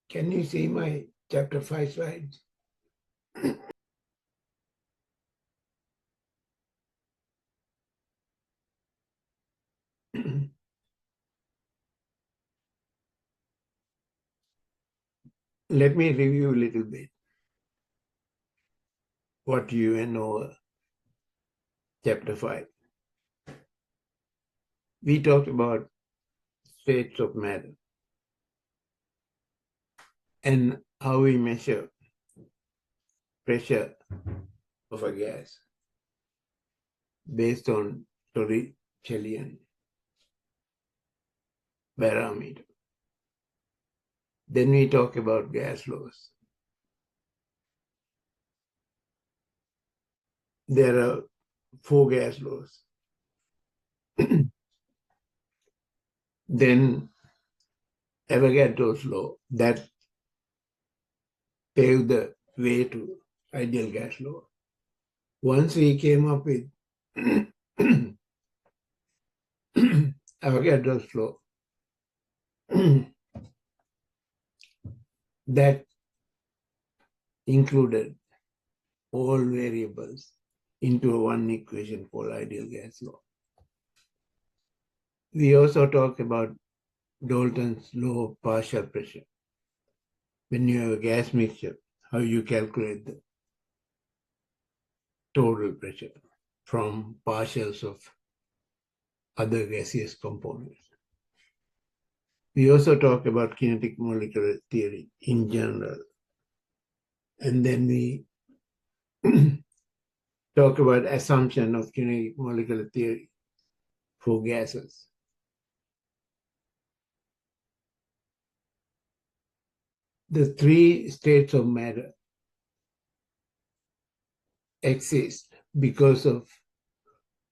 Can you see my chapter 5 slides? Let me review a little bit what you know chapter 5. We talked about states of matter and how we measure pressure of a gas based on Torricellian parameter. Then we talk about gas laws. There are 4 gas laws. Then Avogadro's law that paved the way to ideal gas law. Once we came up with Avogadro's law, that included all variables into one equation called ideal gas law. We also talk about Dalton's law of partial pressure. When you have a gas mixture, how you calculate the total pressure from partials of other gaseous components. We also talk about kinetic molecular theory in general. And then we talk about assumption of kinetic molecular theory for gases. The 3 states of matter exist because of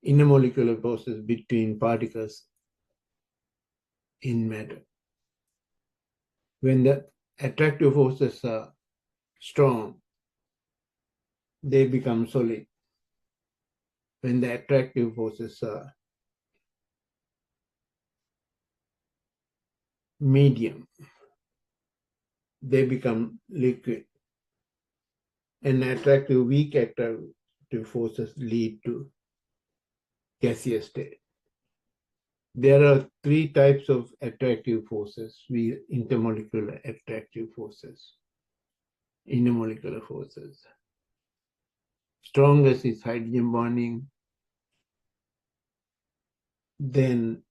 intermolecular forces between particles in matter. When the attractive forces are strong, they become solid. When the attractive forces are medium, they become liquid. And weak attractive forces lead to gaseous state. There are 3 types of attractive forces: intermolecular attractive forces, intermolecular forces. Strongest is hydrogen bonding, then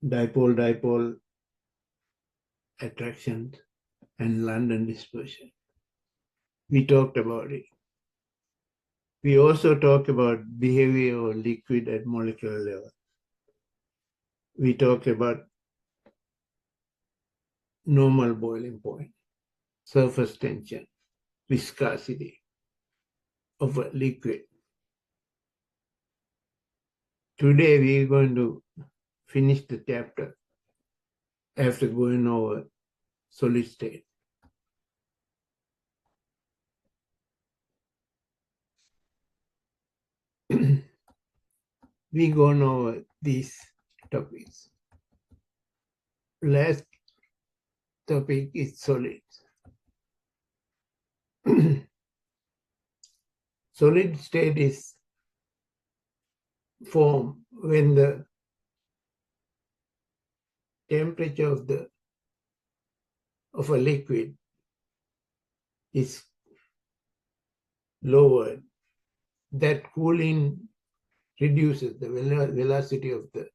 dipole-dipole attraction, and London dispersion. We talked about it. We also talked about behavior of liquid at molecular level. We talked about normal boiling point, surface tension, viscosity of a liquid. Today we are going to finish the chapter after going over solid state. We gone over these topics. Last topic is solids. Solid state is formed when the temperature of a liquid is lowered. That cooling reduces the velocity of the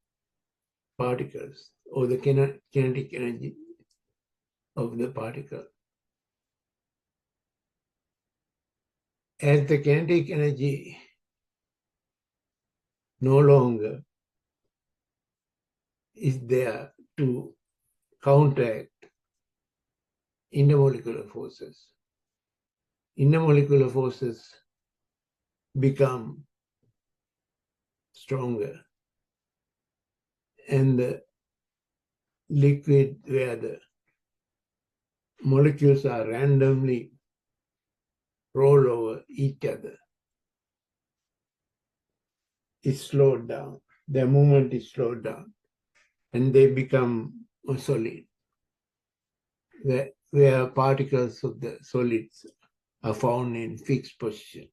particles or the kinetic energy of the particle. As the kinetic energy no longer is there to counteract intermolecular forces, intermolecular forces become stronger, and the liquid where the molecules are randomly roll over each other is slowed down. Their movement is slowed down, and they become a solid. When where particles of the solids are found in fixed position.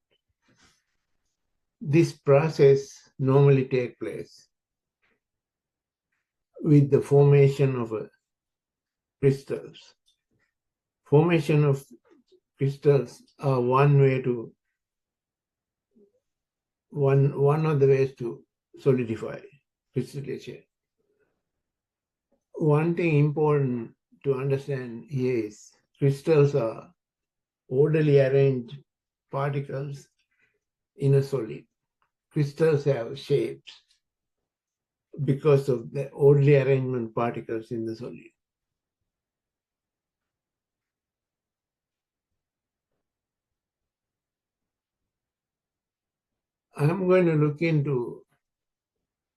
This process normally takes place with the formation of crystals. Formation of crystals are one of the ways to solidify crystallization. One thing important to understand here is crystals are orderly arranged particles in a solid. Crystals have shapes because of the orderly arrangement particles in the solid. I'm going to look into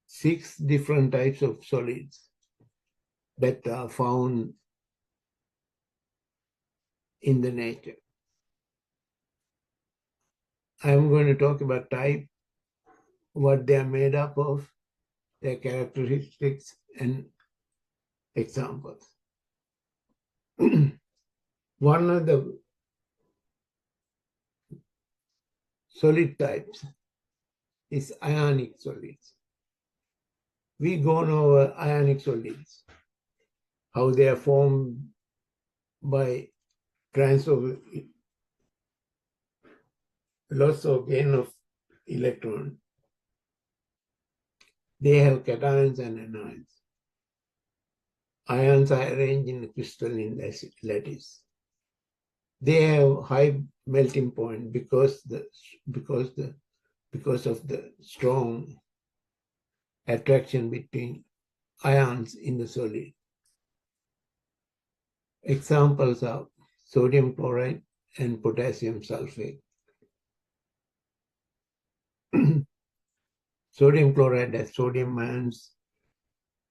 6 different types of solids that are found in the nature. I'm going to talk about type, what they are made up of, their characteristics, and examples. One of the solid types is ionic solids. We go over ionic solids, how they are formed by transfer, loss or gain of electron. They have cations and anions. Ions are arranged in a crystalline lattice. They have high melting point because of the strong attraction between ions in the solid. Examples are sodium chloride and potassium sulfate. Sodium chloride has sodium ions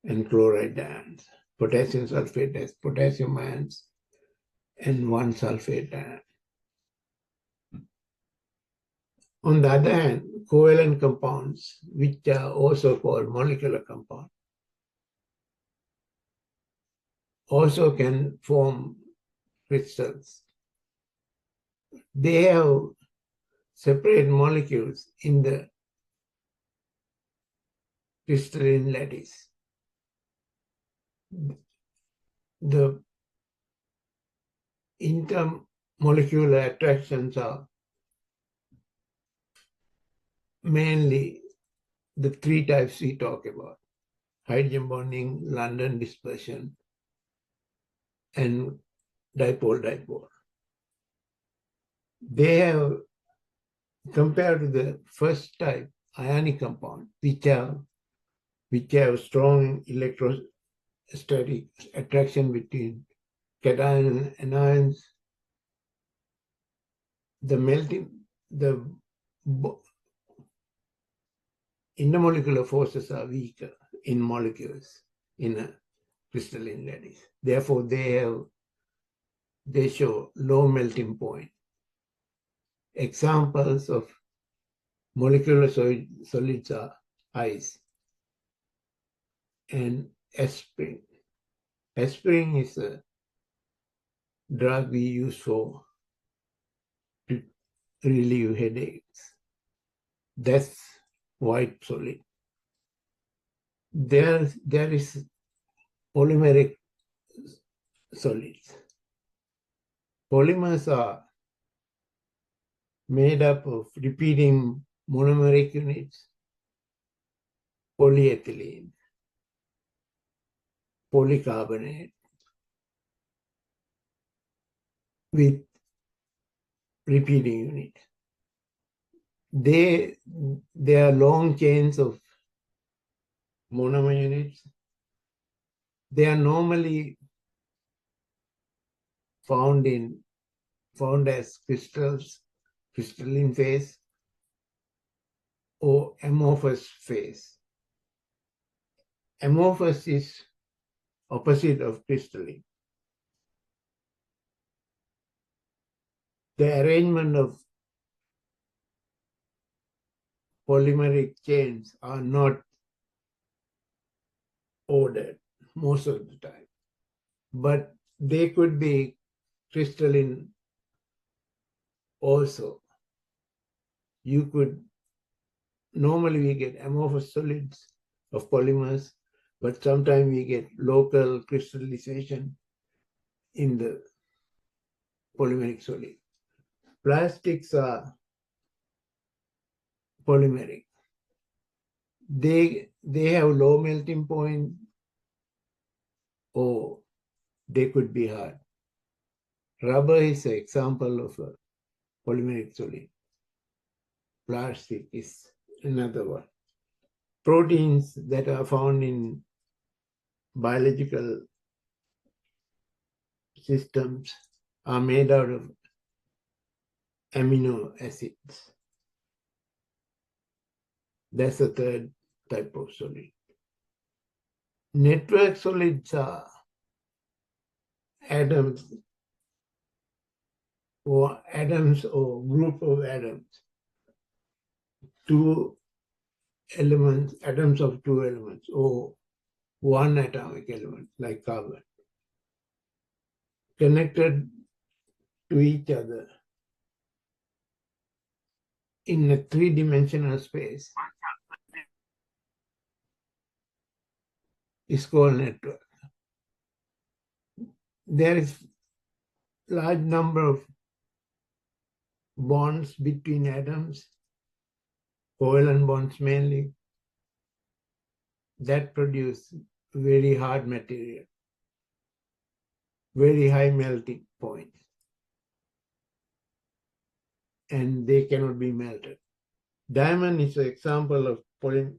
and chloride ions. Potassium sulfate has potassium ions and 1 sulfate ion. On the other hand, covalent compounds, which are also called molecular compounds, also can form crystals. They have separate molecules in the crystalline lattice. The intermolecular attractions are mainly the 3 types we talk about: hydrogen bonding, London dispersion, and dipole-dipole. They have, compared to the first type, ionic compound, which have strong electrostatic attraction between cation and anions, the intermolecular forces are weaker in molecules in a crystalline lattice. Therefore, they show low melting point. Examples of molecular solids are ice and aspirin. Aspirin is a drug we use to relieve headaches. That's white solid. There is polymeric solids. Polymers are made up of repeating monomeric units, polyethylene, polycarbonate, with repeating units. They are long chains of monomer units. They are normally found as crystals, crystalline phase, or amorphous phase. Amorphous is opposite of crystalline. The arrangement of polymeric chains are not ordered most of the time, but they could be crystalline also. You could, normally we get amorphous solids of polymers, but sometimes we get local crystallization in the polymeric solid. Plastics are polymeric. They have low melting point, or they could be hard. Rubber is an example of a polymeric solid. Plastic is another one. Proteins that are found in biological systems are made out of amino acids. That's the third type of solid. Network solids are atoms or group of atoms. Two elements, atoms of two elements, or one atomic element like carbon, connected to each other in a three-dimensional space is called network. There is large number of bonds between atoms, covalent bonds mainly, that produce very hard material, very high melting points, and they cannot be melted. Diamond is an example of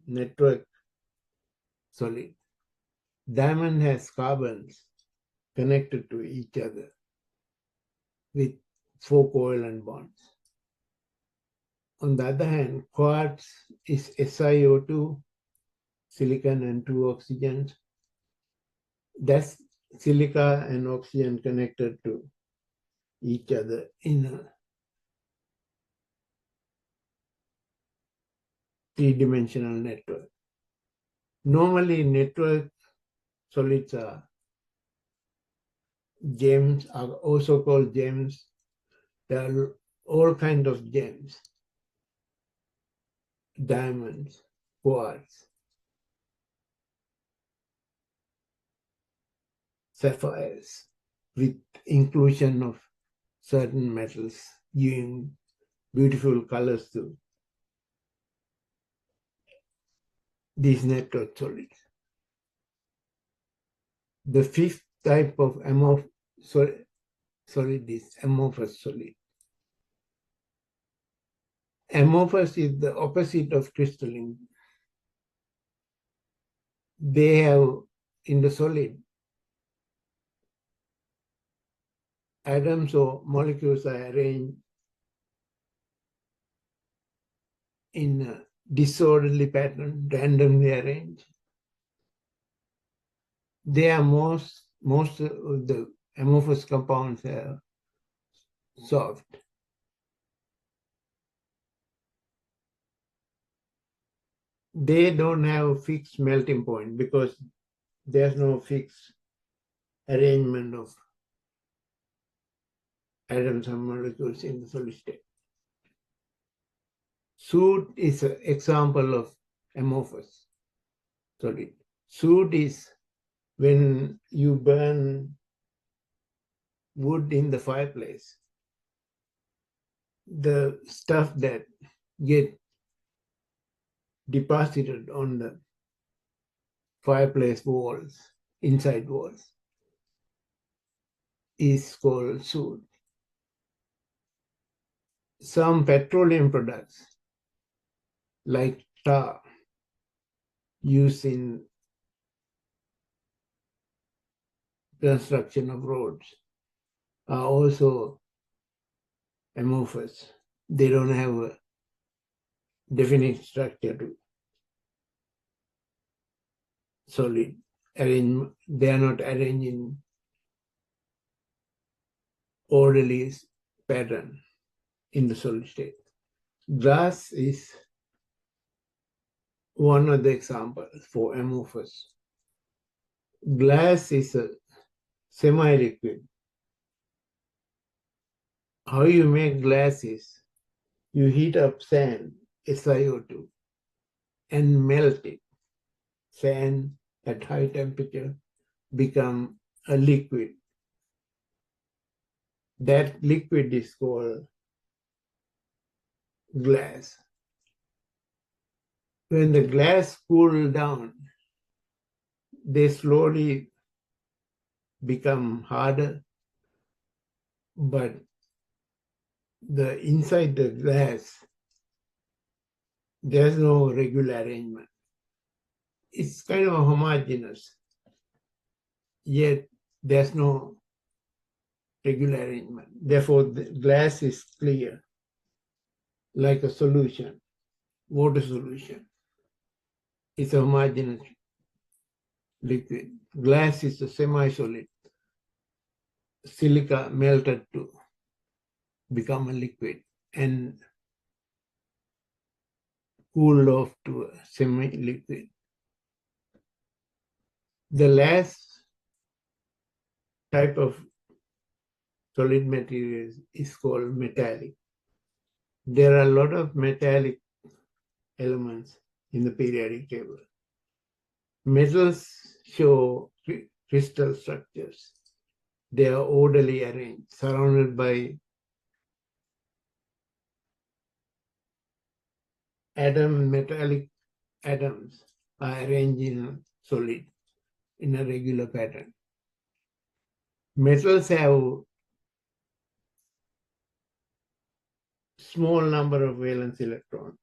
network solid. Diamond has carbons connected to each other with 4 covalent bonds. On the other hand, quartz is SiO2, silicon and 2 oxygens. That's silica and oxygen connected to each other in a three-dimensional network. Normally, network solids are gems, are also called gems. There are all kinds of gems, diamonds, quartz, sapphires, with inclusion of certain metals, giving beautiful colors to these network solids. The fifth type of solid is amorphous solid. Amorphous is the opposite of crystalline. They have, in the solid, atoms or molecules are arranged in a disorderly pattern, randomly arranged. They are most of the amorphous compounds are soft. They don't have a fixed melting point because there's no fixed arrangement of atoms and molecules in the solid state. Soot is an example of amorphous solid. Soot is when you burn wood in the fireplace, the stuff that get deposited on the fireplace walls, inside walls, is called soot. Some petroleum products, like tar, used in construction of roads, are also amorphous. They don't have a definite structure to solid arrangement. They are not arranged in orderly pattern in the solid state. Glass is one of the examples for amorphous. Glass is a semi-liquid. How you make glass is you heat up sand, SiO2, and melt it. Sand at high temperature become a liquid. That liquid is called glass. When the glass cools down, they slowly become harder, but the inside the glass, there's no regular arrangement. It's kind of homogeneous, yet there's no regular arrangement. Therefore, the glass is clear, like a solution, water solution. It's a homogeneous liquid. Glass is a semi-solid. Silica melted to become a liquid and cooled off to a semi-liquid. The last type of solid material is called metallic. There are a lot of metallic elements in the periodic table. Metals show crystal structures. They are orderly arranged, surrounded by metallic atoms are arranged in a solid in a regular pattern. Metals have small number of valence electrons,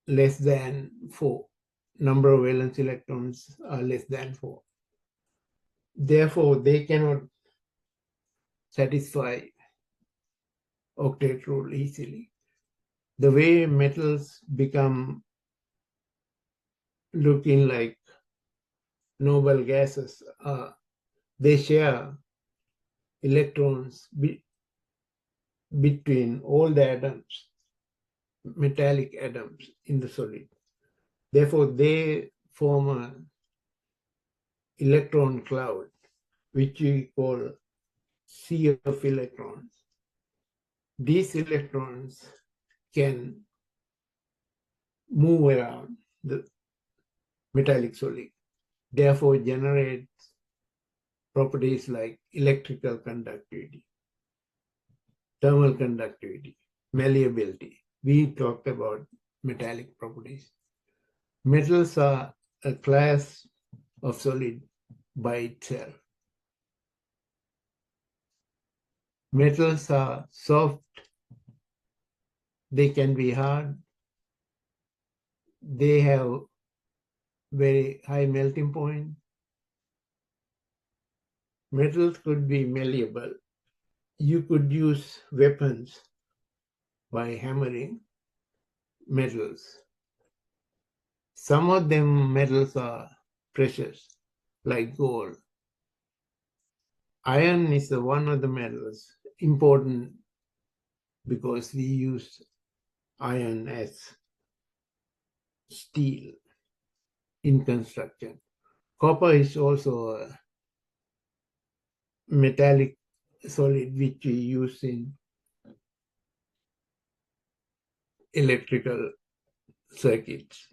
less than 4. Number of valence electrons are less than 4. Therefore, they cannot satisfy octet rule easily. The way metals become looking like noble gases, they share electrons between all the atoms, metallic atoms in the solid. Therefore, they form an electron cloud, which we call sea of electrons. These electrons can move around the metallic solid, therefore generate properties like electrical conductivity, thermal conductivity, malleability. We talked about metallic properties. Metals are a class of solid by itself. Metals are soft, they can be hard, they have very high melting point. Metals could be malleable. You could use weapons by hammering metals. Some of them metals are precious, like gold. Iron is one of the metals important because we use iron as steel in construction. Copper is also a metallic solid which we use in electrical circuits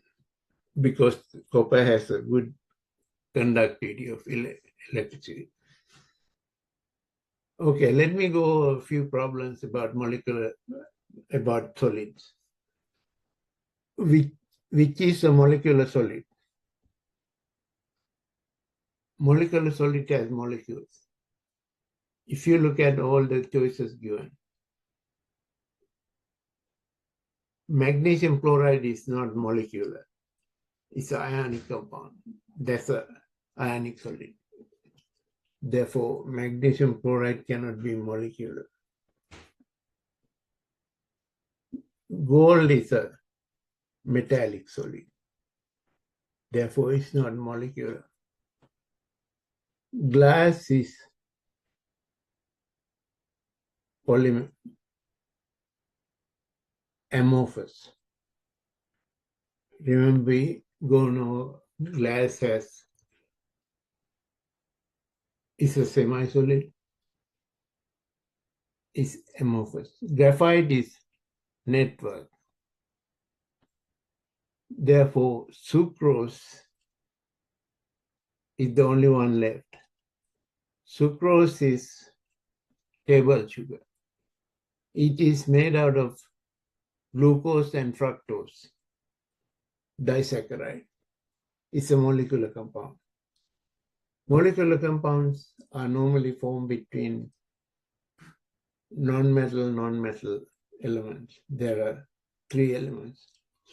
because copper has a good conductivity of electricity. Okay, let me go a few problems about solids. Which is a molecular solid? Molecular solid has molecules. If you look at all the choices given, magnesium chloride is not molecular. It's an ionic compound. That's an ionic solid. Therefore, magnesium chloride cannot be molecular. Gold is a metallic solid. Therefore, it's not molecular. Glass is amorphous. Remember, glass is a semi-solid. is amorphous. Graphite is network. Therefore, sucrose is the only one left. Sucrose is table sugar. It is made out of glucose and fructose disaccharide. It's a molecular compound. Molecular compounds are normally formed between non-metal elements. There are 3 elements.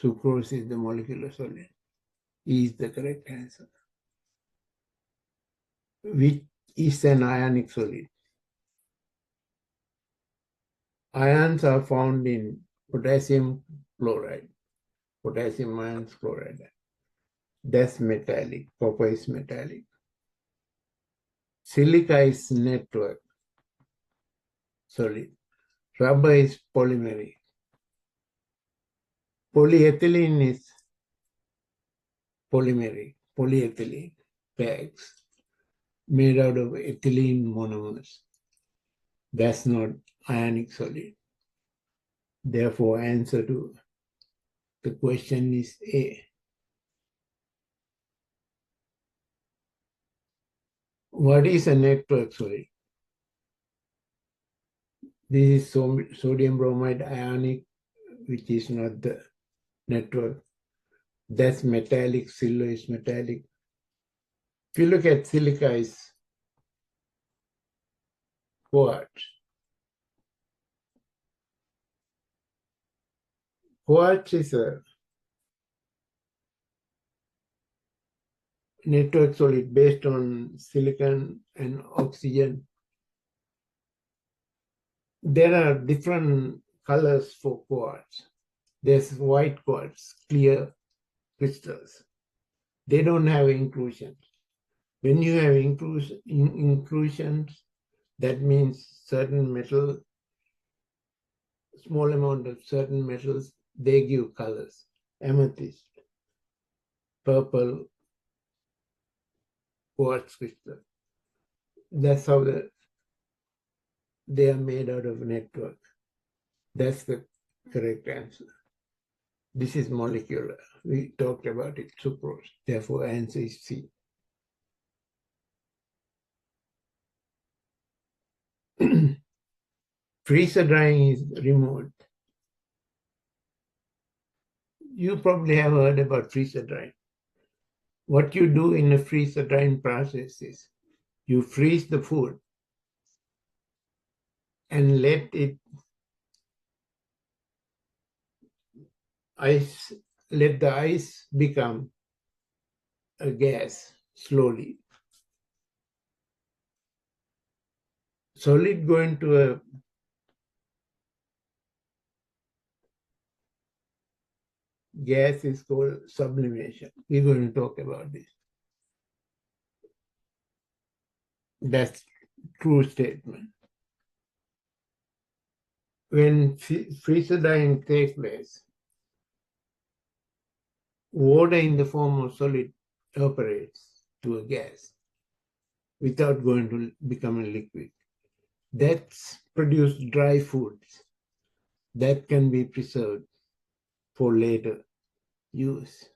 Sucrose is the molecular solid. E is the correct answer. Which is an ionic solid? Ions are found in potassium chloride, potassium ions chloride. That's metallic. Copper is metallic. Silica is network solid. Rubber is polymeric. Polyethylene is polymeric. Polyethylene bags made out of ethylene monomers. That's not ionic solid. Therefore, answer to the question is A. What is a network solid? This is sodium bromide ionic, which is not the network. That's metallic. Silver is metallic. If you look at silica, is quartz. Quartz is a network solid based on silicon and oxygen. There are different colors for quartz. There's white quartz, clear crystals. They don't have inclusions. When you have inclusions, that means certain metal, small amount of certain metals, they give colors. Amethyst, purple, quartz crystal. That's how they are made out of a network. That's the correct answer. This is molecular. We talked about it, sucrose. Therefore, answer is C. Freezer drying is removed. You probably have heard about freezer drying. What you do in a freezer drying process is you freeze the food and let the ice become a gas slowly. Solid go into a gas is called sublimation. We're going to talk about this. That's true statement. When freezer drying takes place, water in the form of solid evaporates to a gas without going to become a liquid. That's produced dry foods that can be preserved for later use.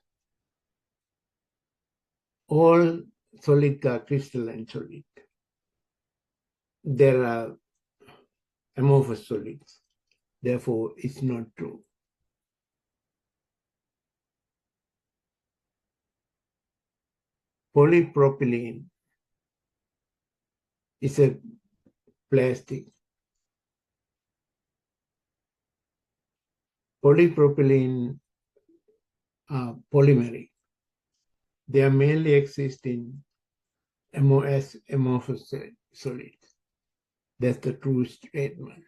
All solids are crystalline solid. There are amorphous solids. Therefore, it's not true. Polypropylene is a plastic. Polypropylene are polymeric. They mainly exist in amorphous solids. That's the true statement.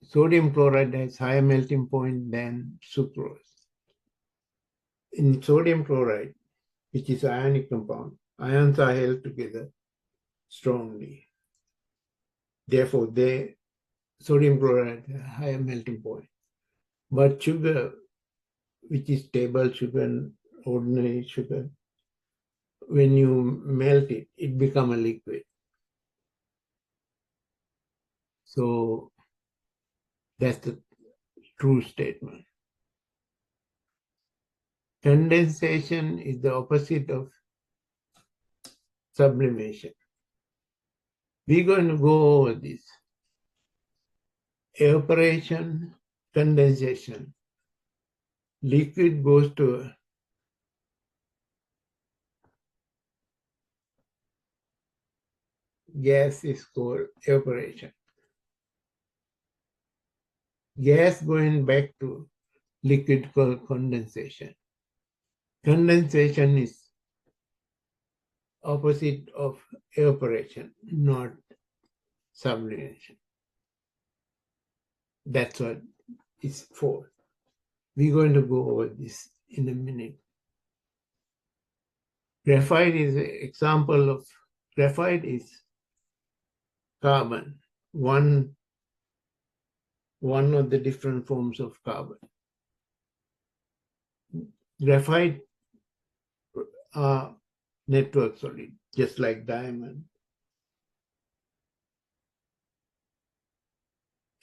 Sodium chloride has higher melting point than sucrose. In sodium chloride, which is an ionic compound, ions are held together strongly. Therefore, sodium chloride has a higher melting point. But sugar, which is table sugar and ordinary sugar, when you melt it, it becomes a liquid. So that's the true statement. Condensation is the opposite of sublimation. We're going to go over this. Evaporation, condensation. Liquid goes to gas is called evaporation. Gas going back to liquid called condensation. Condensation is opposite of evaporation, not sublimation. That's what it's for. We're going to go over this in a minute. Graphite is an example of, graphite is carbon, one of the different forms of carbon. Graphite are network solid, just like diamond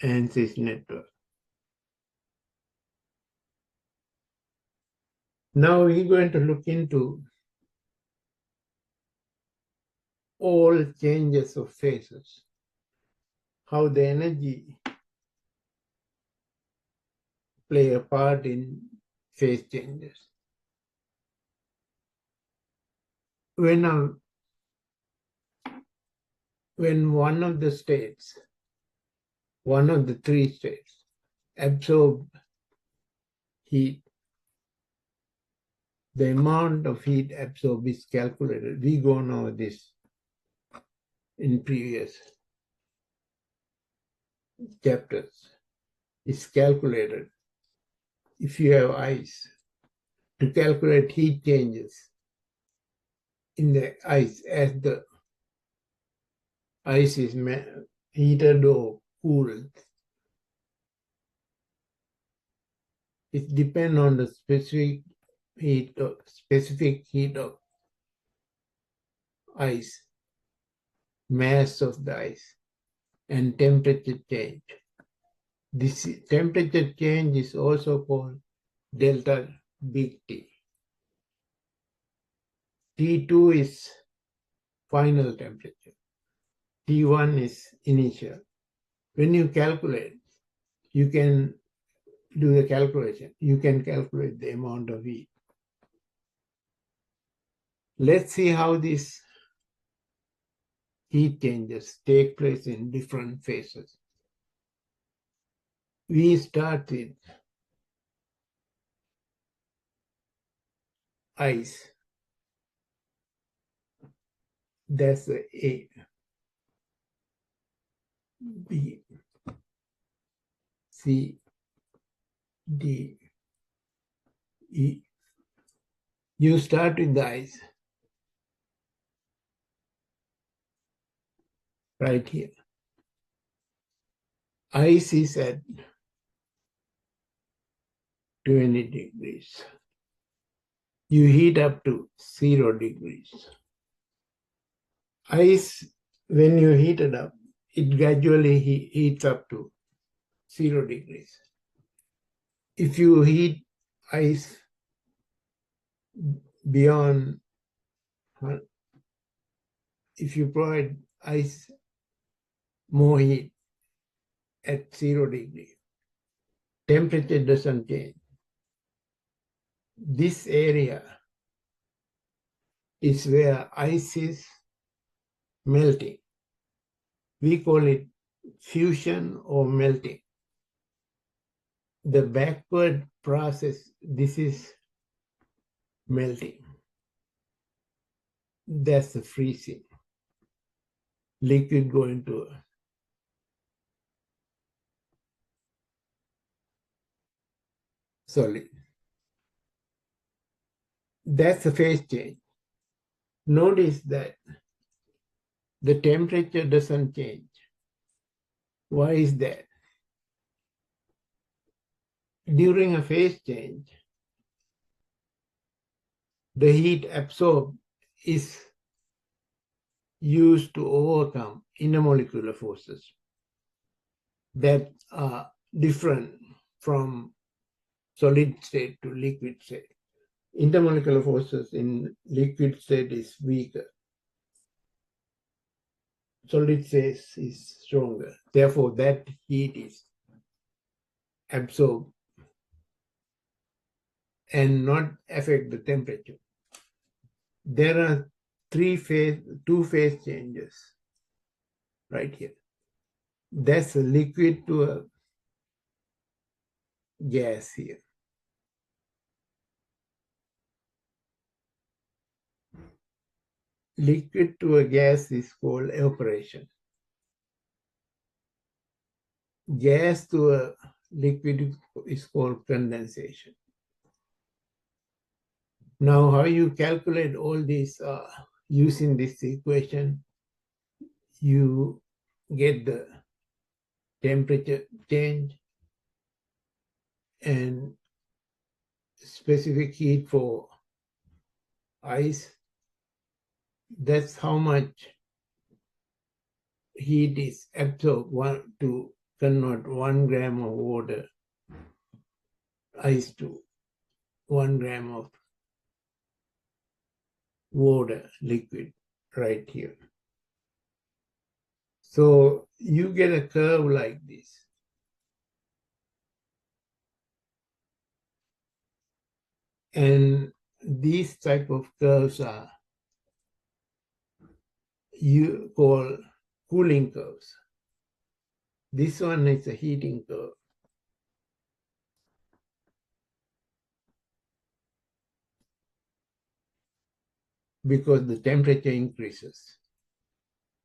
and cis network. Now we're going to look into all changes of phases, how the energy play a part in phase changes. When one of the states, one of the three states, absorb heat, the amount of heat absorbed is calculated. We gone over this in previous chapters. It's calculated. If you have ice, to calculate heat changes in the ice as the ice is heated or cooled, it depends on the specific heat of ice, mass of the ice, and temperature change. This temperature change is also called delta big T. T2 is final temperature. T1 is initial. When you calculate, you can do the calculation. You can calculate the amount of heat. Let's see how these heat changes take place in different phases. We start with ice. That's the A, B, C, D, E. You start with the ice right here. Ice is at 20 degrees. You heat up to 0 degrees. Ice, when you heat it up, it gradually heats up to 0 degrees. If you heat ice beyond, if you provide ice more heat at 0 degrees, temperature doesn't change. This area is where ice is melting. We call it fusion or melting. The backward process, this is melting. That's the freezing. Liquid go into solid. That's the phase change. Notice that the temperature doesn't change. Why is that? During a phase change, the heat absorbed is used to overcome intermolecular forces. that are different from solid state to liquid state. Intermolecular forces in liquid state is weaker. Solid state is stronger. Therefore, that heat is absorbed and not affect the temperature. There are two phase changes right here. That's a liquid to a gas here. Liquid to a gas is called evaporation. Gas to a liquid is called condensation. Now, how you calculate all these using this equation, you get the temperature change and specific heat for ice. That's how much heat is absorbed to convert 1 gram of water, ice to 1 gram of water, liquid, right here. So you get a curve like this. And these type of curves are you call cooling curves. This one is a heating curve. Because the temperature increases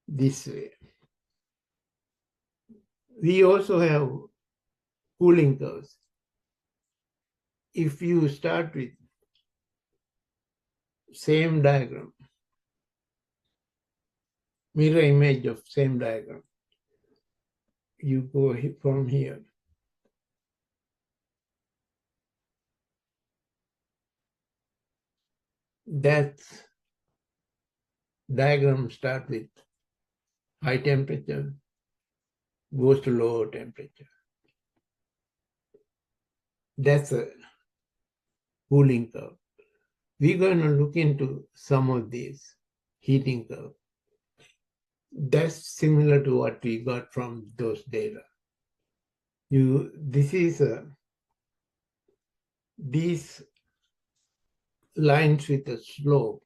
this way. We also have cooling curves. If you start with same diagram, mirror image of same diagram, you go from here. That diagram start with high temperature, goes to lower temperature. That's a cooling curve. We're going to look into some of these heating curve. That's similar to what we got from those data. These lines with a slope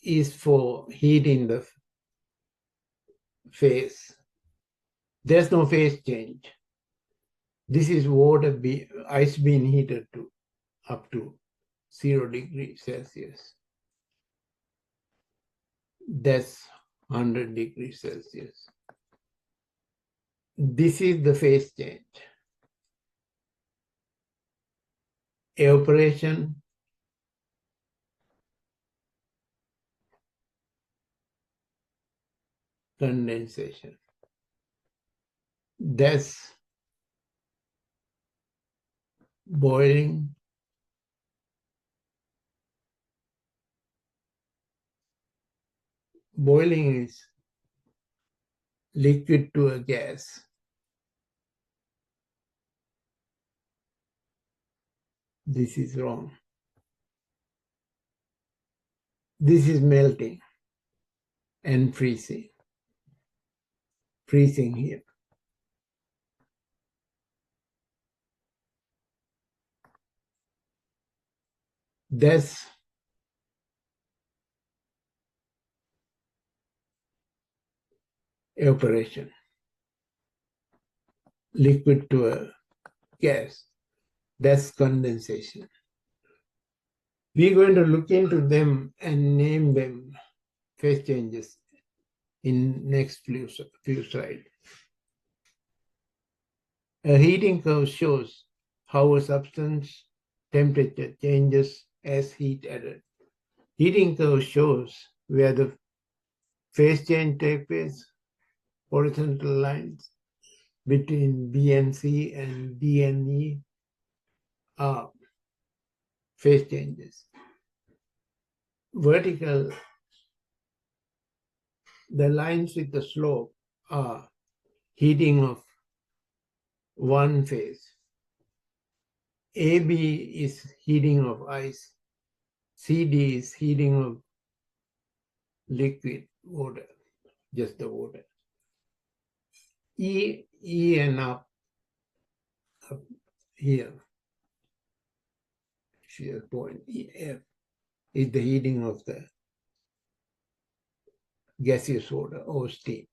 is for heat in the phase. There's no phase change. This is ice being heated to up to 0 degrees Celsius. That's 100 degrees Celsius. This is the phase change. Evaporation, condensation. That's boiling. Boiling is liquid to a gas. This is wrong. This is melting and freezing. Freezing here. That's evaporation. Liquid to a gas. That's condensation. We're going to look into them and name them phase changes in next few slides. A heating curve shows how a substance temperature changes as heat added. Heating curve shows where the phase change takes place, horizontal lines between B and C and D and E are phase changes. Vertical, the lines with the slope are heating of one phase. AB is heating of ice. CD is heating of liquid water, just the water. E and up here, shear point EF is the heating of the gaseous water or steam.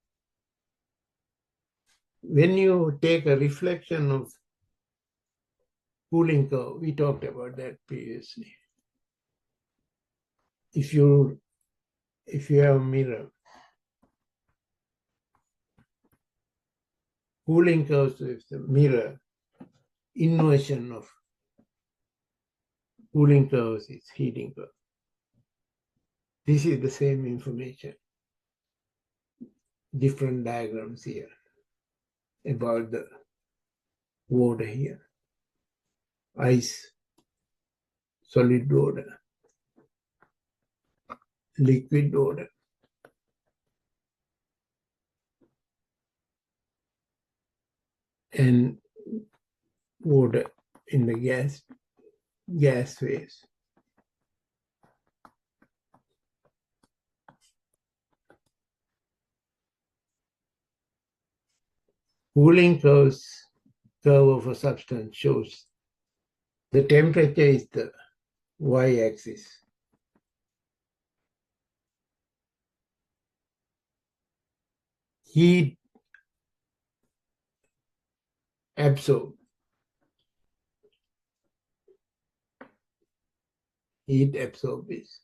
When you take a reflection of cooling curve, we talked about that previously. If you have a mirror, cooling curves is the mirror inversion of cooling curves is heating curve. This is the same information. Different diagrams here about the water here. Ice, solid water, liquid water. And water in the gas phase. Cooling curve of a substance shows the temperature is the y-axis. Heat absorb. Heat absorb is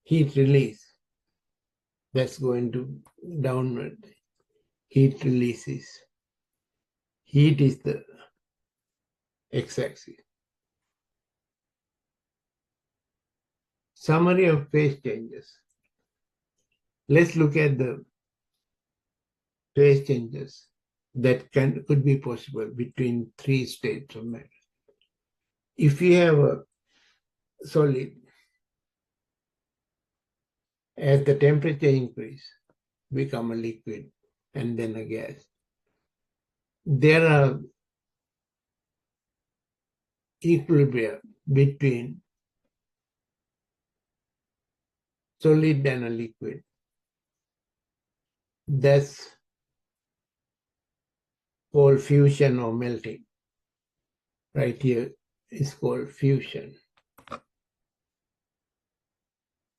heat release. That's going to downward. Heat releases. Heat is the x-axis. Summary of phase changes. Let's look at the phase changes that could be possible between three states of matter. If we have a solid, as the temperature increase, become a liquid and then a gas. There are equilibria between solid and a liquid. That's called fusion or melting. Right here is called fusion.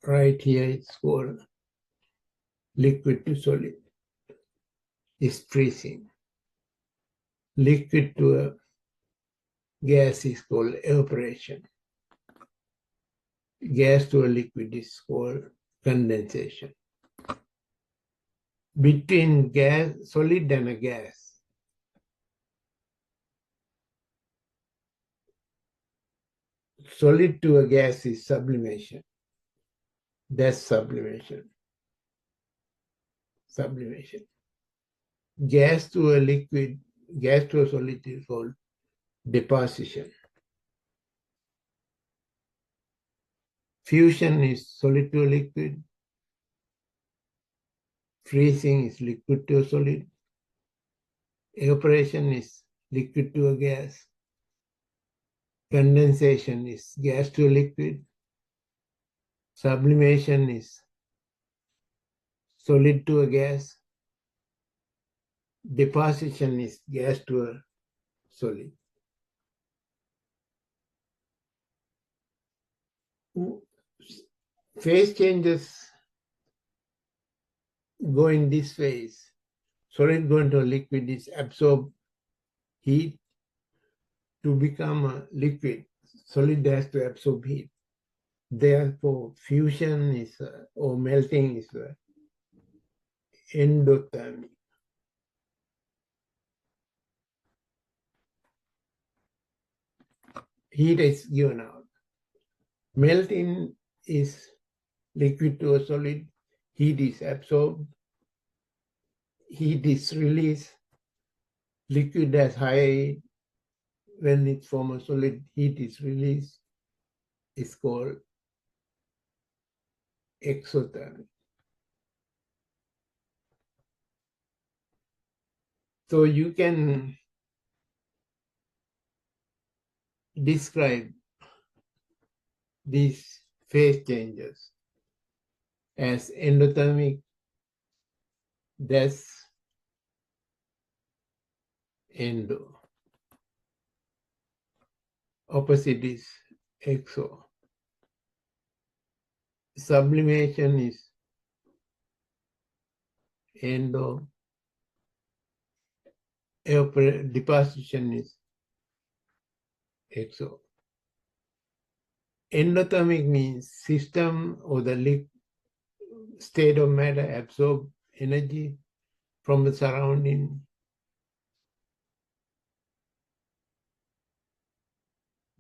Right here it's called liquid to solid. It's freezing. Liquid to a gas is called evaporation. Gas to a liquid is called condensation. Between solid and a gas, solid to a gas is sublimation. That's sublimation. Sublimation. Gas to a liquid, gas to a solid is called deposition. Fusion is solid to a liquid. Freezing is liquid to a solid. Evaporation is liquid to a gas. Condensation is gas to a liquid. Sublimation is solid to a gas. Deposition is gas to a solid. Phase changes go in this phase. Solid going to a liquid is absorb heat to become a liquid. Solid has to absorb heat. Therefore, fusion is or melting is endothermic. Heat is given out. Melting is liquid to a solid. Heat is absorbed. Heat is released. Liquid has high, when it forms a solid, heat is released. It's called exothermic. So you can describe these phase changes as endothermic, des, endo. Opposite is exo. Sublimation is endo. Deposition is exo. Endothermic means system or the state of matter absorb energy from the surrounding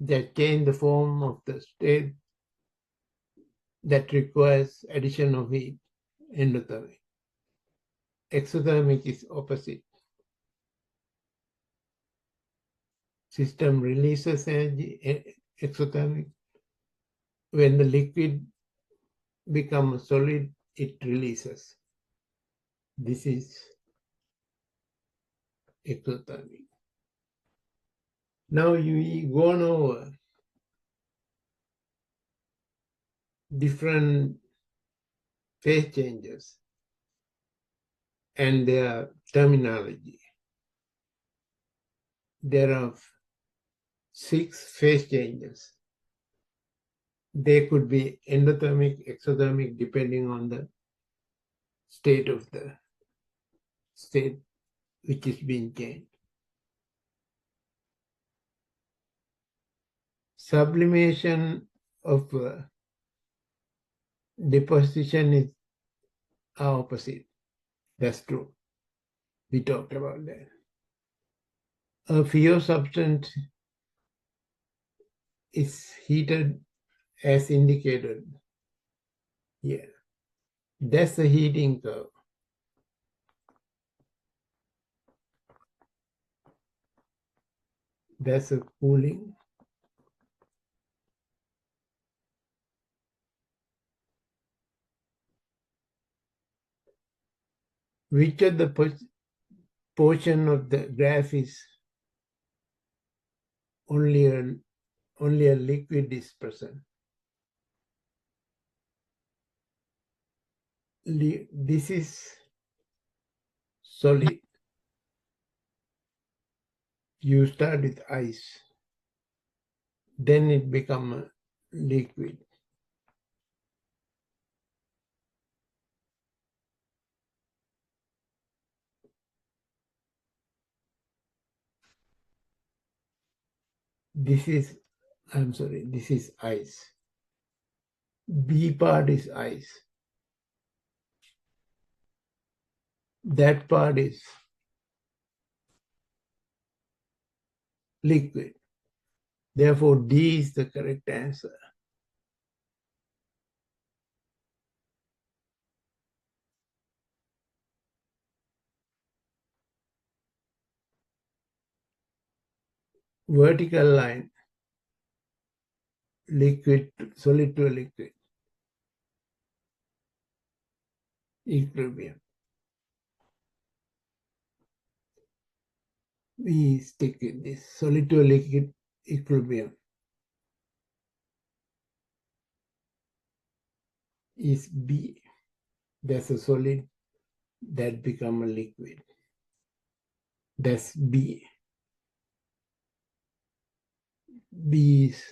that change the form of the state that requires addition of heat, endothermic. Exothermic is opposite. System releases energy, exothermic. When the liquid becomes solid, it releases. This is exothermic. Now you gone over different phase changes and their terminology. There are 6 phase changes. They could be endothermic, exothermic, depending on the state of the state which is being changed. Sublimation of deposition is opposite. That's true. We talked about that. A pure substance is heated as indicated here. That's the heating curve. That's a cooling. Which of the portion of the graph is only a liquid is present? This is solid. You start with ice, then it becomes a liquid. This is ice. B part is ice. That part is liquid. Therefore, D is the correct answer. Vertical line, liquid, solid to liquid, equilibrium. We stick with this, solid to liquid equilibrium is B. That's a solid that become a liquid. That's B. B is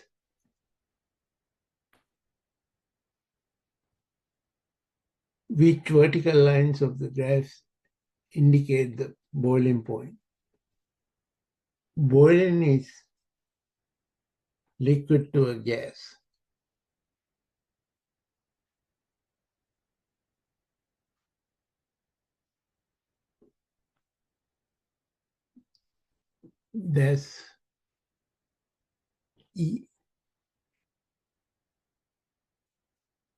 which vertical lines of the graphs indicate the boiling point. Boiling is liquid to a gas. That's E.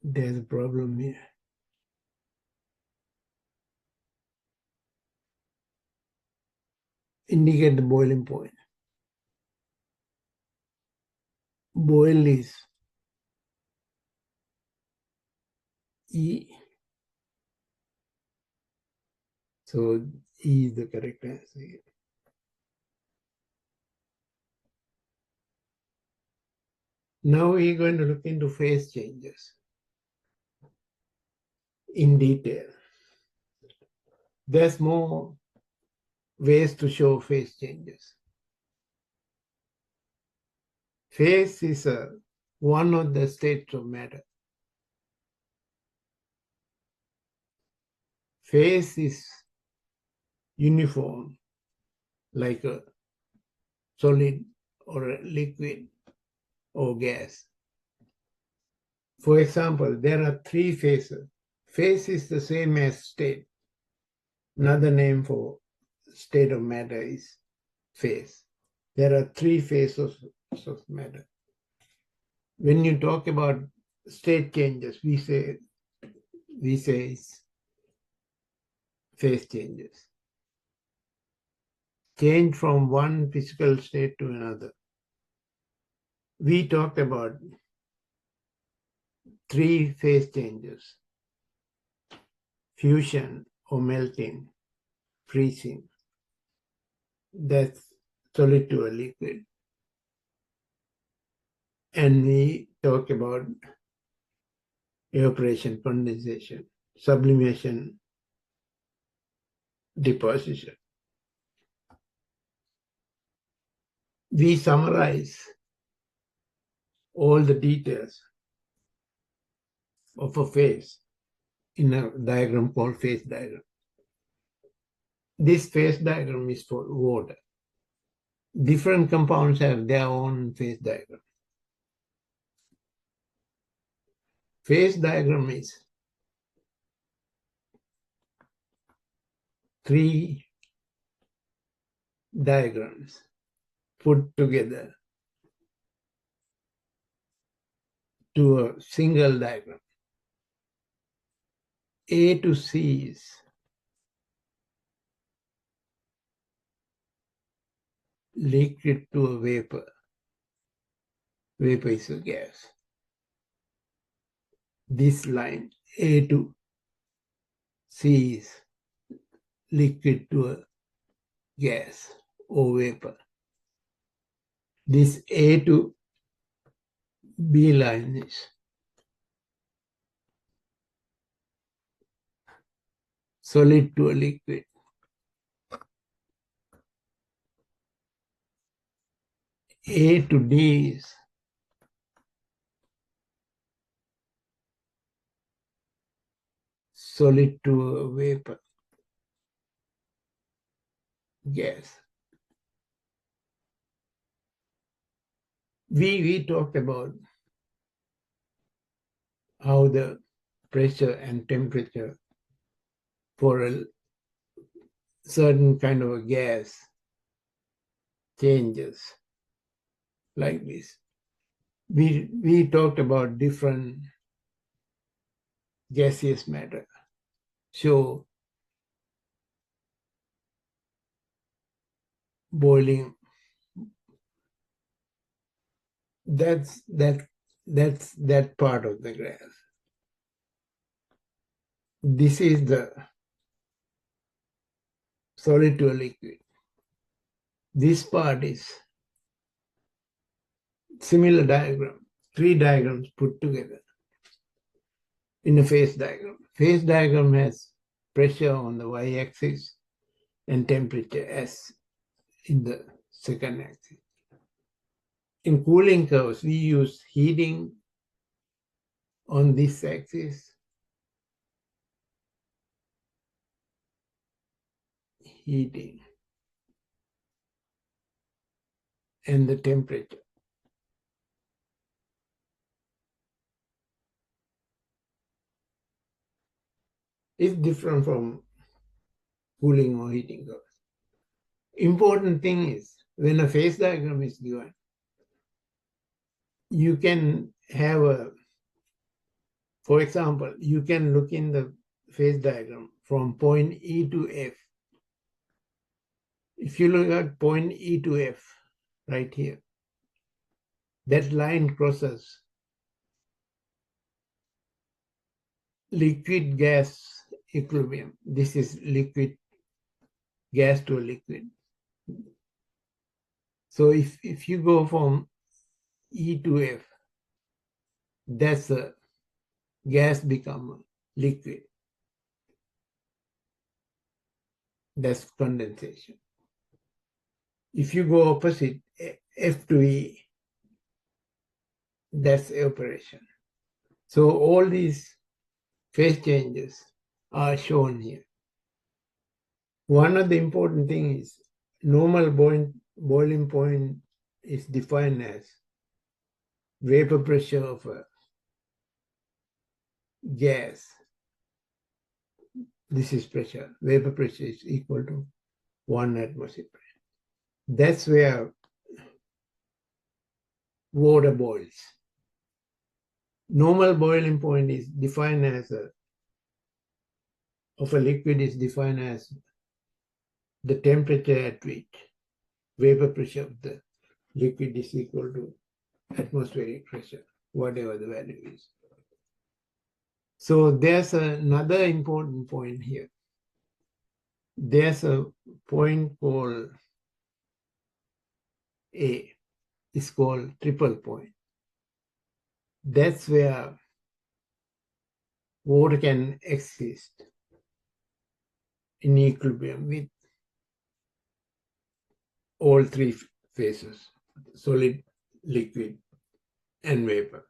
There's a problem here. Indicate the boiling point. Boil is E. So E is the correct answer here. Now we're going to look into phase changes in detail. There's more ways to show phase changes. Phase is one of the states of matter. Phase is uniform, like a solid or a liquid or gas. For example, there are three phases. Phase is the same as state. Another name for state of matter is phase. There are three phases of matter. When you talk about state changes, we say it's phase changes. Change from one physical state to another. We talked about three phase changes: fusion or melting, freezing. That's solid to a liquid. And we talk about evaporation, condensation, sublimation, deposition. We summarize all the details of a phase in a diagram called phase diagram. This phase diagram is for water. Different compounds have their own phase diagram. Phase diagram is three diagrams put together to a single diagram. A to C is liquid to a vapor. Vapor is a gas. This line, A to C, is liquid to a gas or vapor. This A to B line is solid to a liquid. A to D is solid to a vapor, gas. We talked about how the pressure and temperature for a certain kind of a gas changes like this. We talked about different gaseous matter. So boiling, that's that part of the graph. This is the solid to a liquid. This part is similar diagram, three diagrams put together in a phase diagram. Phase diagram has pressure on the y-axis and temperature S in the second axis. In cooling curves, we use heating on this axis, heating, and the temperature. It's different from cooling or heating curves. Important thing is, when a phase diagram is given, you can have a, for example, you can look in the phase diagram from point E to F. If you look at point E to F, right here, that line crosses liquid gas equilibrium. This is liquid gas to a liquid. So if you go from E to F, that's a gas become a liquid. That's condensation. If you go opposite, F to E, that's evaporation. So all these phase changes are shown here. One of the important things is normal boiling point is defined as vapor pressure of a gas. This is pressure. Vapor pressure is equal to 1 atmosphere pressure. That's where water boils. Normal boiling point is defined as of a liquid is defined as the temperature at which vapor pressure of the liquid is equal to atmospheric pressure, whatever the value is. So there's another important point here. There's a point called A. It's called triple point. That's where water can exist in equilibrium with all three phases, solid, liquid, and vapor.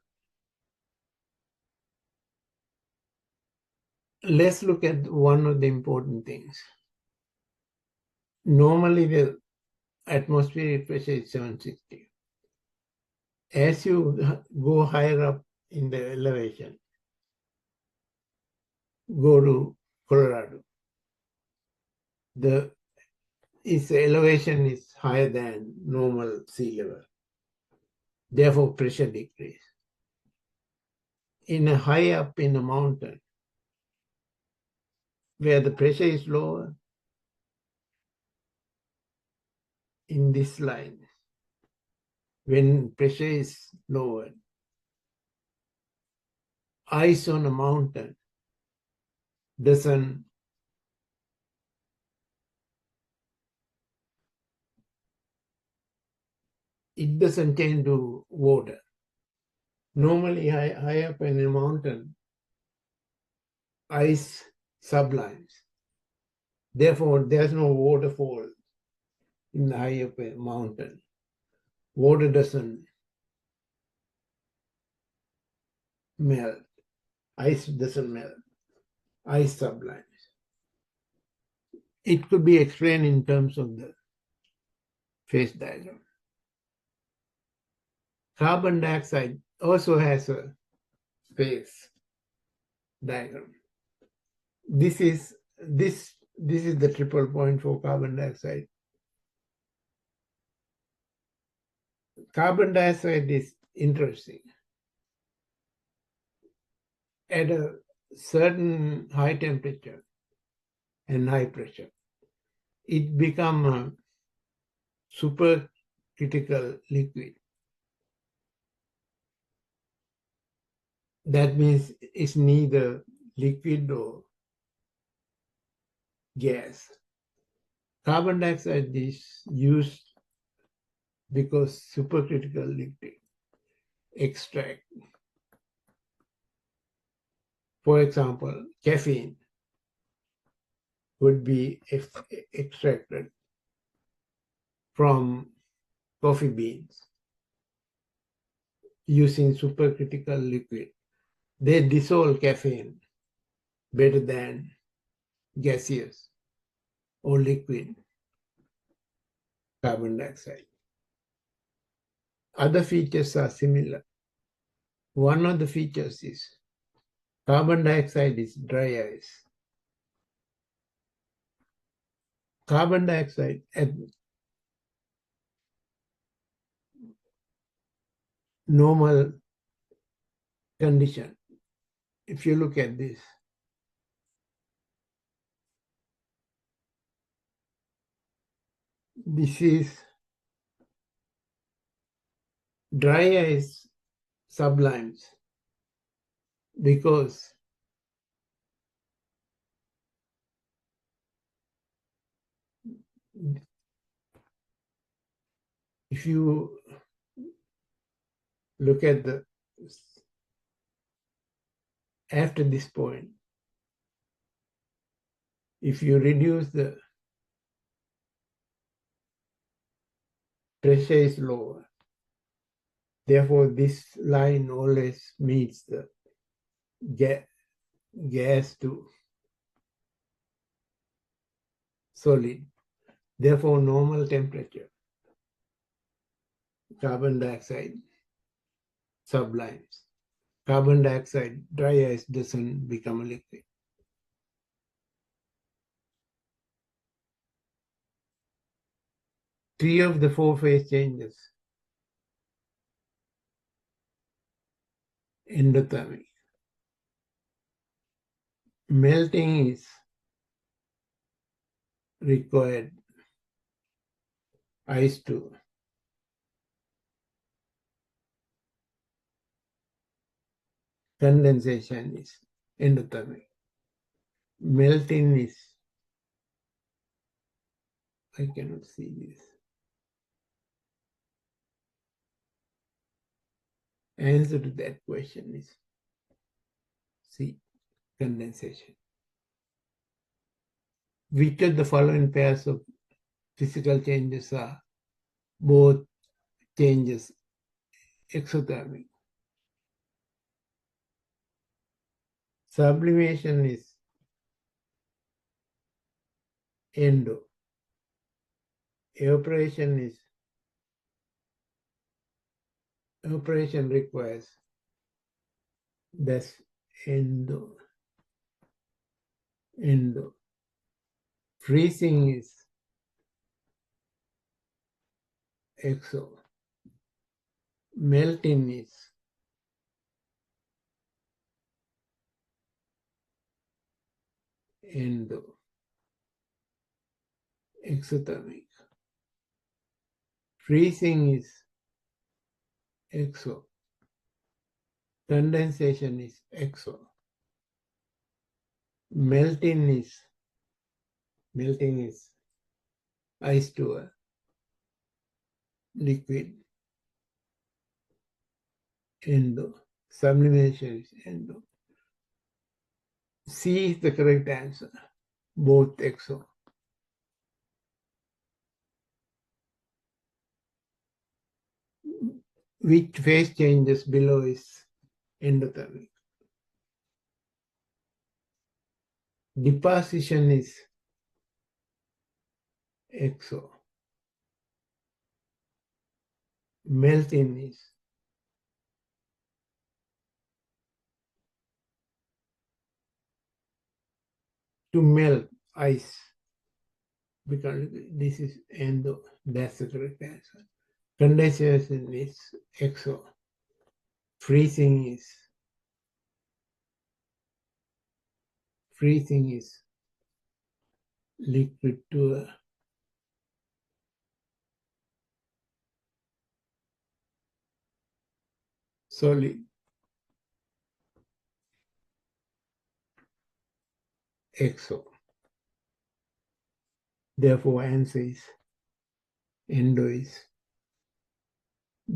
Let's look at one of the important things. Normally, the atmospheric pressure is 760. As you go higher up in the elevation, go to Colorado, its elevation is higher than normal sea level. Therefore, pressure decrease. In a high up in a mountain, where the pressure is lower, in this line, when pressure is lowered, ice on a mountain doesn't change to water. Normally, high up in a mountain, ice sublimes. Therefore, there's no waterfall in the high up mountain. Water doesn't melt. Ice doesn't melt. Ice sublimes. It could be explained in terms of the phase diagram. Carbon dioxide also has a phase diagram. This is the triple point for carbon dioxide. Carbon dioxide is interesting. At a certain high temperature and high pressure, it becomes a supercritical liquid. That means it's neither liquid or gas. Carbon dioxide is used because supercritical liquid extract. For example, caffeine would be extracted from coffee beans using supercritical liquid. They dissolve caffeine better than gaseous or liquid carbon dioxide. Other features are similar. One of the features is carbon dioxide is dry ice. Carbon dioxide at normal condition, if you look at this, this is dry ice sublimes because if you look at after this point, if you reduce the pressure is lower, therefore this line always meets the gas to solid. Therefore, normal temperature, carbon dioxide sublimes. Carbon dioxide, dry ice doesn't become a liquid. Three of the four phase changes endothermic. Melting is required ice to condensation is endothermic. Melting is, I cannot see this. Answer to that question is C, condensation. Which of the following pairs of physical changes are both changes exothermic? Sublimation is endo. Evaporation requires that's endo. Freezing is exo. Melting is endo. Exothermic. Freezing is exo. Condensation is exo. Melting is ice to a liquid, endo. Sublimation is endo. C is the correct answer, both exo. Which phase changes below is endothermic? Deposition is exo. Melting is to melt ice, because this is endo. That's the correct answer. Condensation is exo. Freezing is liquid to a solid. Exo. Therefore, answer is endo is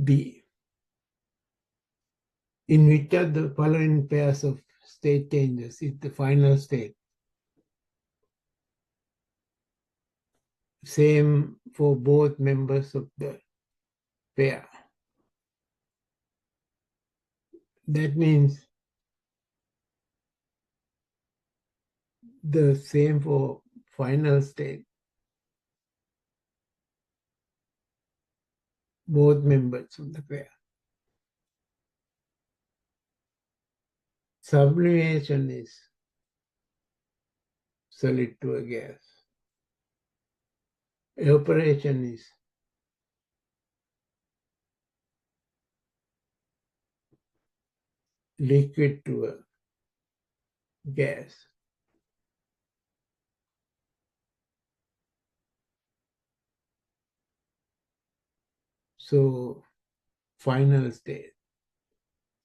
B. In which of the following pairs of state changes is the final state? Same for both members of the pair. That means the same for final state. Both members of the pair. Sublimation is solid to a gas. Evaporation is liquid to a gas. So final state,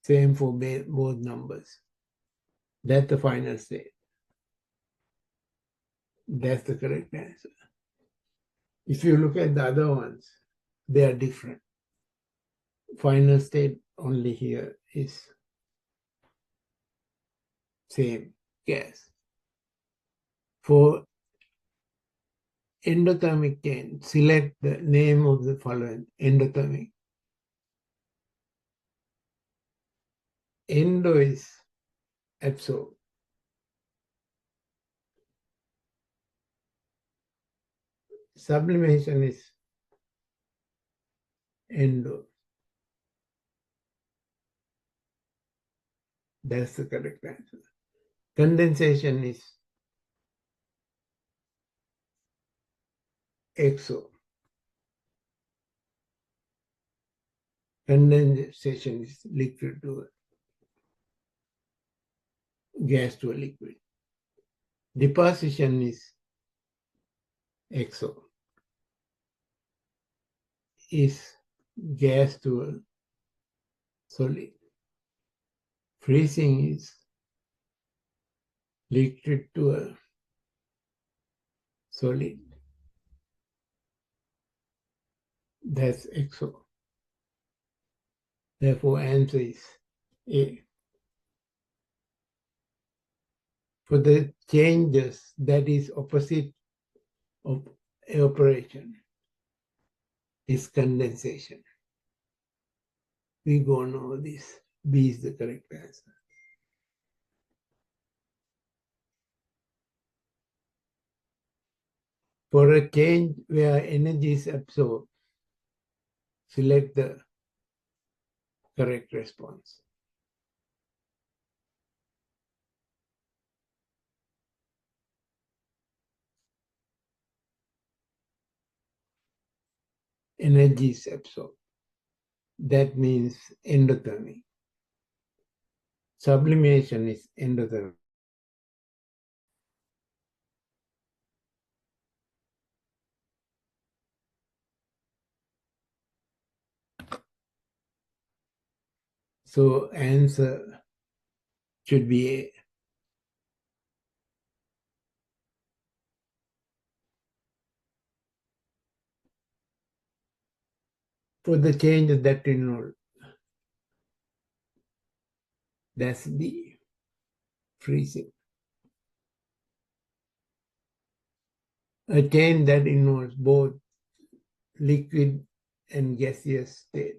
same for both numbers. That's the final state. That's the correct answer. If you look at the other ones, they are different. Final state only here is same gas. For endothermic chain, select the name of the following endothermic. Endo is absorb. Sublimation is endo. That's the correct answer. Condensation is exo. Condensation is liquid to a gas to a liquid. Deposition is exo. Is gas to a solid. Freezing is liquid to a solid. That's exo. Therefore, answer is A. For the changes that is opposite of evaporation is condensation. We go on all this. B is the correct answer. For a change where energy is absorbed, select the correct response. Energy is absorbed. That means endothermic. Sublimation is endothermic. So answer should be A. For the change that involve, that's the freezing. A change that involves both liquid and gaseous state.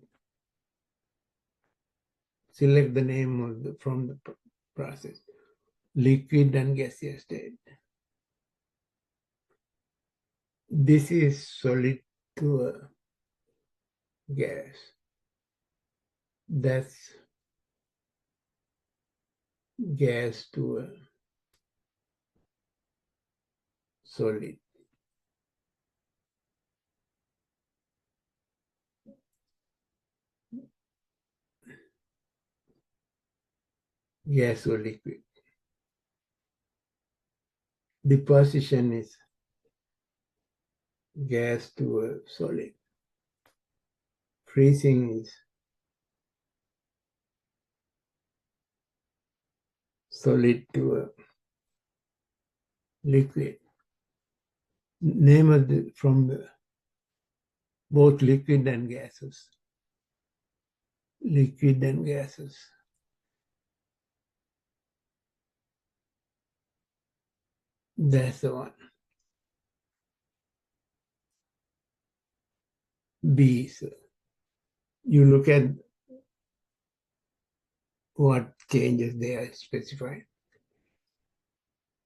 Select the name of from the process. Liquid and gaseous state. This is solid to a gas. That's gas to a solid. Gas or liquid. Deposition is gas to a solid. Freezing is solid to a liquid. Name of the from the both liquid and gases. Liquid and gases. That's the one. B. So you look at what changes they are specified.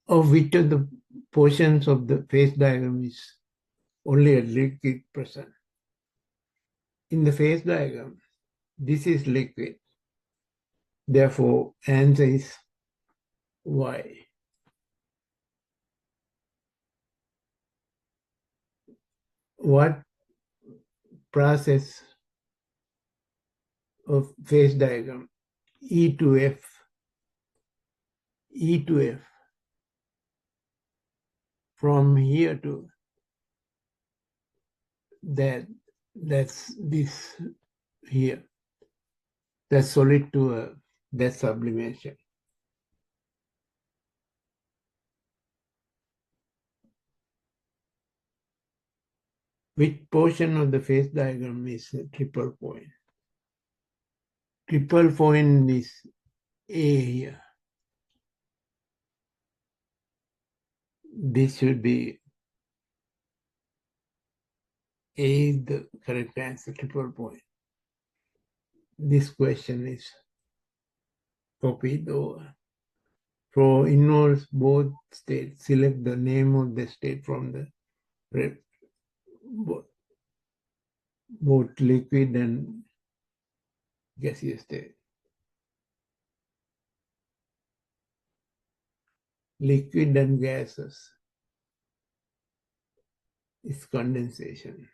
Of which of the portions of the phase diagram is only a liquid present. In the phase diagram, this is liquid. Therefore, answer is Y. What process of phase diagram? E to F. E to F. From here to that, that's this here. That's solid to a, that's sublimation. Which portion of the phase diagram is a triple point? Triple point is A here. This should be A is the correct answer, triple point. This question is copied over. For involves both states, select the name of the state from the both liquid and gaseous state. Liquid and gases is condensation.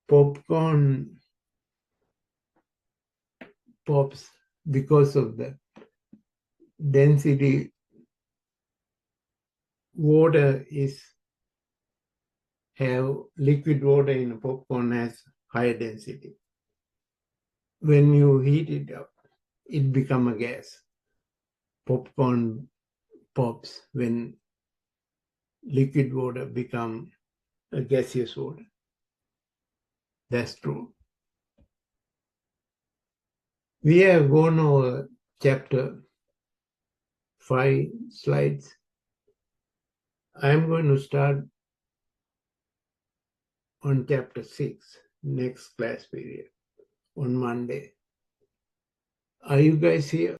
Popcorn pops because of the density. Water have liquid water in a popcorn has higher density. When you heat it up, it becomes a gas. Popcorn pops when liquid water become a gaseous water. That's true. We have gone over chapter 5 slides. I'm going to start on chapter 6 next class period on Monday. Are you guys here?